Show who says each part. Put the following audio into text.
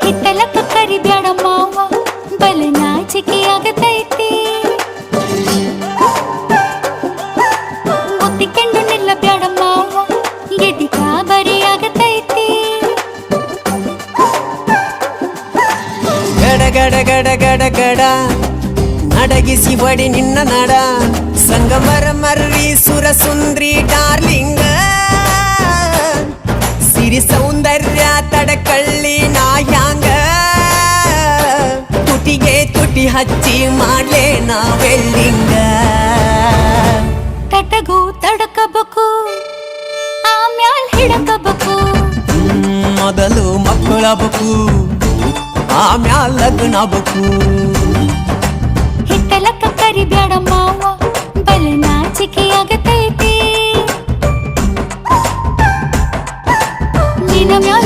Speaker 1: ಹಿತ್ತಲಕ್ಕ ಕರಿಬ್ಯಾಡ ಮಾವ ಬಲ ನಾಚಿಕೆ ಆಗತೈತಿ ಒತ್ತಿಕೊಂಡು ನಿಲ್ಲಬ್ಯಾಡ ಮಾವ ಗೆದಿ ಕಾಬರಿ ಆಗತೈತಿ
Speaker 2: ಗಡ ಗಡ ಗಡ ಗಡ ಗಡ ನಡಗಿಸಿ ಬಡಿ ನಿನ್ನ ನಡ ಸಂಗಮರ ಮರ್ರಿ ಸುರ ಸುಂದ್ರಿ ಡಾರ್ಲಿಂಗ ಸಿರಿ ಸೌಂದರ್ಯ ತಡಕಳ್ಳಿ ನಾಯಾಂಗ ತುಟಿಗೆ ತುಟಿ ಹಚ್ಚಿ ಮಾಡ್ಲೇ ನಾವೆಲ್ಲಿಂಗ
Speaker 1: ತಟಗೂ ತಡಕಬೇಕು ಆಮ್ಯಾಲ್ ಹಿಡಕಬೇಕು
Speaker 2: ಮೊದಲು ಮಕ್ಕಳಬೇಕು ಆಮ್ಯಾಲ್ ಲಗ್ನಬೇಕು
Speaker 1: ಹಿತ್ತಲಕ್ಕ ಕರಿಬ್ಯಾಡ ಮಾವ ಬಲ ನಾಚಿಕೆ ಆಗತೈತಿ ನಿನ್ನ ಮ್ಯಾಲ